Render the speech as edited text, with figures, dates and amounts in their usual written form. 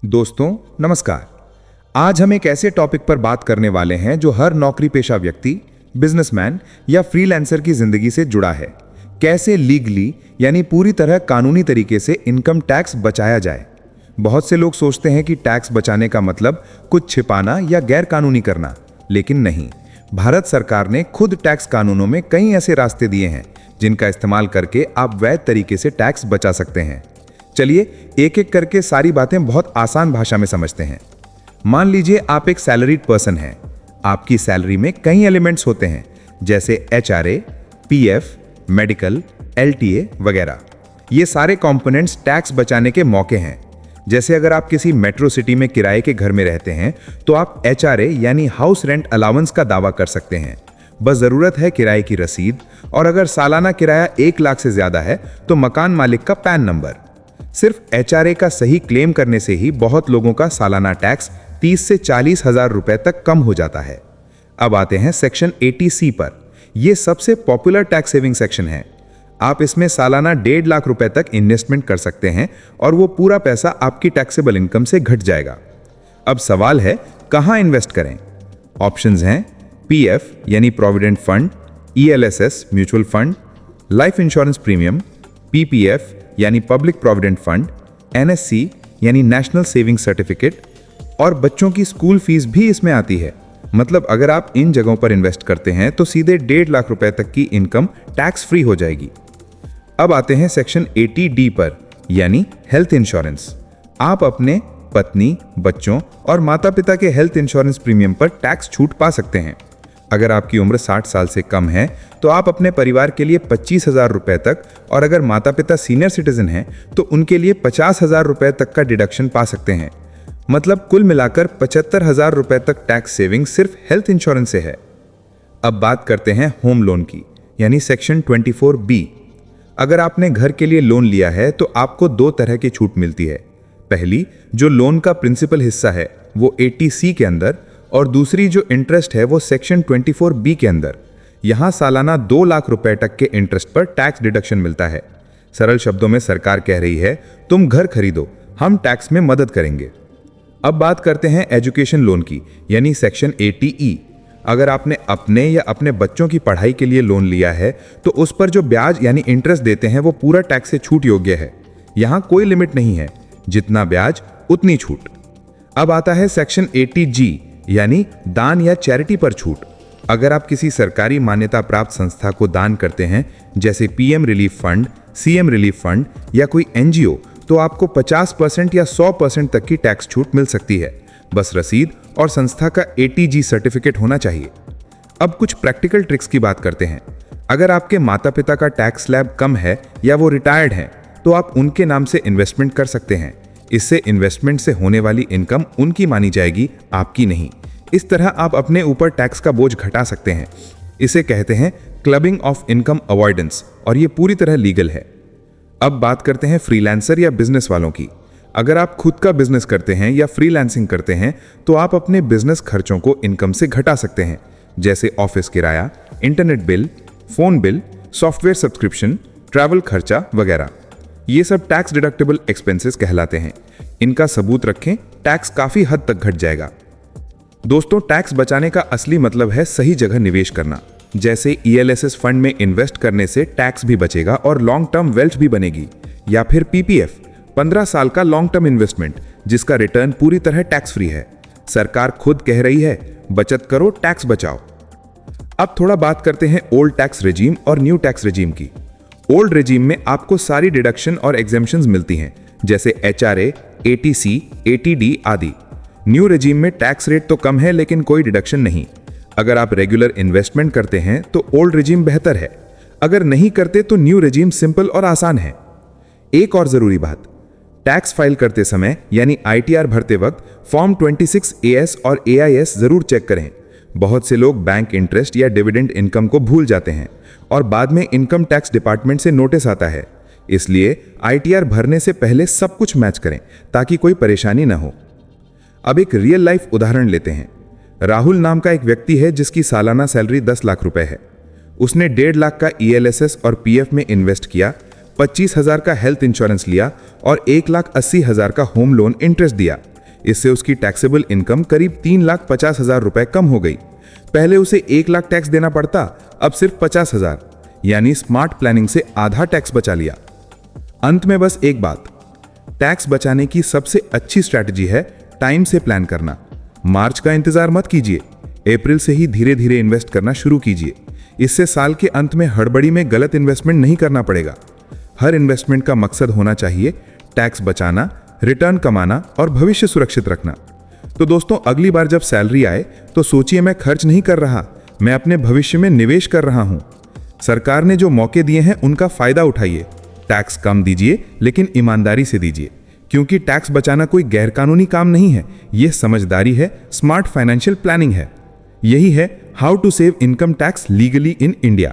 दोस्तों नमस्कार। आज हम एक ऐसे टॉपिक पर बात करने वाले हैं जो हर नौकरी पेशा व्यक्ति, बिजनेसमैन या फ्रीलांसर की जिंदगी से जुड़ा है। कैसे लीगली यानी पूरी तरह कानूनी तरीके से इनकम टैक्स बचाया जाए। बहुत से लोग सोचते हैं कि टैक्स बचाने का मतलब कुछ छिपाना या गैर कानूनी करना, लेकिन नहीं। भारत सरकार ने खुद टैक्स कानूनों में कई ऐसे रास्ते दिए हैं जिनका इस्तेमाल करके आप वैध तरीके से टैक्स बचा सकते हैं। चलिए एक एक करके सारी बातें बहुत आसान भाषा में समझते हैं। मान लीजिए आप एक सैलरीड पर्सन हैं। आपकी सैलरी में कई एलिमेंट्स होते हैं जैसे HRA, PF, मेडिकल, LTA वगैरह। ये सारे कंपोनेंट्स टैक्स बचाने के मौके हैं। जैसे अगर आप किसी मेट्रो सिटी में किराए के घर में रहते हैं तो आप HRA यानी हाउस रेंट अलाउंस का दावा कर सकते हैं। बस जरूरत है किराए की रसीद, और अगर सालाना किराया 1 लाख से ज्यादा है तो मकान मालिक का पैन नंबर। सिर्फ HRA का सही क्लेम करने से ही बहुत लोगों का सालाना टैक्स 30 से 40 हजार रुपए तक कम हो जाता है। अब आते हैं सेक्शन 80C पर। यह सबसे पॉपुलर टैक्स सेविंग सेक्शन है। आप इसमें सालाना 1.5 लाख रुपए तक इन्वेस्टमेंट कर सकते हैं और वो पूरा पैसा आपकी टैक्सेबल इनकम से घट जाएगा। अब सवाल है कहां इन्वेस्ट करें। ऑप्शंस हैं PF यानी provident fund, ELSS mutual fund, life insurance premium, PPF यानी पब्लिक प्रोविडेंट फंड, NSC यानी नेशनल सेविंग सर्टिफिकेट, और बच्चों की स्कूल फीस भी इसमें आती है। मतलब अगर आप इन जगहों पर इन्वेस्ट करते हैं तो सीधे 1.5 लाख रुपए तक की इनकम टैक्स फ्री हो जाएगी। अब आते हैं सेक्शन 80D पर, यानी हेल्थ इंश्योरेंस। आप अपने पत्नी, बच्चों और माता पिता के हेल्थ इंश्योरेंस प्रीमियम पर टैक्स छूट पा सकते हैं। अगर आपकी उम्र 60 साल से कम है तो आप अपने परिवार के लिए 25,000 रुपए तक, और अगर माता पिता सीनियर सिटीजन हैं तो उनके लिए 50,000 रुपए तक का डिडक्शन पा सकते हैं। मतलब कुल मिलाकर 75,000 रुपए तक टैक्स सेविंग सिर्फ हेल्थ इंश्योरेंस से है। अब बात करते हैं होम लोन की, यानी सेक्शन 24B। अगर आपने घर के लिए लोन लिया है तो आपको 2 तरह की छूट मिलती है। पहली, जो लोन का प्रिंसिपल हिस्सा है वो 80C के अंदर, और दूसरी जो इंटरेस्ट है वो सेक्शन 24B के अंदर। यहां सालाना 2 लाख रुपए तक के इंटरेस्ट पर टैक्स डिडक्शन मिलता है। सरल शब्दों में सरकार कह रही है तुम घर खरीदो, हम टैक्स में मदद करेंगे। अब बात करते हैं एजुकेशन लोन की, यानी सेक्शन 80E। अगर आपने अपने या अपने बच्चों की पढ़ाई के लिए लोन लिया है तो उस पर जो ब्याज यानी इंटरेस्ट देते हैं वो पूरा टैक्स से छूट योग्य है। यहां कोई लिमिट नहीं है, जितना ब्याज उतनी छूट। अब आता है सेक्शन 80G, यानी दान या चैरिटी पर छूट। अगर आप किसी सरकारी मान्यता प्राप्त संस्था को दान करते हैं जैसे PM relief fund, CM relief fund या कोई NGO, तो आपको 50% या 100% तक की टैक्स छूट मिल सकती है। बस रसीद और संस्था का 80G सर्टिफिकेट होना चाहिए। अब कुछ प्रैक्टिकल ट्रिक्स की बात करते हैं। अगर आपके माता पिता का टैक्स स्लैब कम है या वो रिटायर्ड हैं, तो आप उनके नाम से इन्वेस्टमेंट कर सकते हैं। इससे इन्वेस्टमेंट से होने वाली इनकम उनकी मानी जाएगी, आपकी नहीं। इस तरह आप अपने ऊपर टैक्स का बोझ घटा सकते हैं। इसे कहते हैं क्लबिंग ऑफ इनकम अवॉइडेंस, और ये पूरी तरह लीगल है। अब बात करते हैं फ्रीलांसर या बिजनेस वालों की। अगर आप खुद का बिजनेस करते हैं या फ्रीलांसिंग करते हैं तो आप अपने बिजनेस खर्चों को इनकम से घटा सकते हैं, जैसे ऑफिस किराया, internet bill, phone bill, software subscription, travel खर्चा वगैरह। ये सब टैक्स डिडक्टेबल एक्सपेंसेस कहलाते हैं। इनका सबूत रखें, टैक्स काफी हद तक घट जाएगा। दोस्तों, टैक्स बचाने का असली मतलब है सही जगह निवेश करना। जैसे ELSS फंड में इन्वेस्ट करने से टैक्स भी बचेगा और लॉन्ग टर्म वेल्थ भी बनेगी, या फिर PPF 15 साल का लॉन्ग टर्म इन्वेस्टमेंट जिसका रिटर्न पूरी तरह टैक्स फ्री है। सरकार खुद कह रही है बचत करो, टैक्स बचाओ। अब थोड़ा बात करते हैं ओल्ड टैक्स रेजीम और न्यू टैक्स रेजीम की। ओल्ड रेजीम में आपको सारी डिडक्शन और एग्जेम्पशंस मिलती हैं, जैसे HRA, 80C, 80D आदि। न्यू रेजीम में टैक्स रेट तो कम है लेकिन कोई डिडक्शन नहीं। अगर आप रेगुलर इन्वेस्टमेंट करते हैं तो ओल्ड रेजीम बेहतर है, अगर नहीं करते तो न्यू रेजीम सिंपल और आसान है। एक और जरूरी बात, टैक्स फाइल करते समय यानी ITR भरते वक्त फॉर्म 26AS और AIS जरूर चेक करें। बहुत से लोग बैंक इंटरेस्ट या डिविडेंड इनकम को भूल जाते हैं और बाद में इनकम टैक्स डिपार्टमेंट से नोटिस आता है। इसलिए ITR भरने से पहले सब कुछ मैच करें ताकि कोई परेशानी ना हो। अब एक रियल लाइफ उदाहरण लेते हैं। राहुल नाम का एक व्यक्ति है जिसकी सालाना सैलरी 10 लाख रुपए है। उसने 1.5 लाख का ELSS और PF में इन्वेस्ट किया, 25,000 का हेल्थ इंश्योरेंस लिया और 1,80,000 का होम लोन इंटरेस्ट दिया। इससे उसकी टैक्सेबल इनकम करीब 3,50,000 रुपए कम हो गई। पहले उसे 1 लाख टैक्स देना पड़ता, अब सिर्फ 50,000, यानी स्मार्ट प्लानिंग से आधा टैक्स बचा लिया। अंत में बस एक बात, टैक्स बचाने की सबसे अच्छी स्ट्रैटेजी है टाइम से प्लान करना। मार्च का इंतजार मत कीजिए, अप्रैल से ही धीरे धीरे इन्वेस्ट करना शुरू कीजिए। इससे साल के अंत में हड़बड़ी में गलत इन्वेस्टमेंट नहीं करना पड़ेगा। हर इन्वेस्टमेंट का मकसद होना चाहिए टैक्स बचाना, रिटर्न कमाना और भविष्य सुरक्षित रखना। तो दोस्तों, अगली बार जब सैलरी आए तो सोचिए, मैं खर्च नहीं कर रहा, मैं अपने भविष्य में निवेश कर रहा हूं। सरकार ने जो मौके दिए हैं उनका फायदा उठाइए। टैक्स कम दीजिए, लेकिन ईमानदारी से दीजिए, क्योंकि टैक्स बचाना कोई गैरकानूनी काम नहीं है, यह समझदारी है, स्मार्ट फाइनेंशियल प्लानिंग है। यही है how to save income tax legally in India.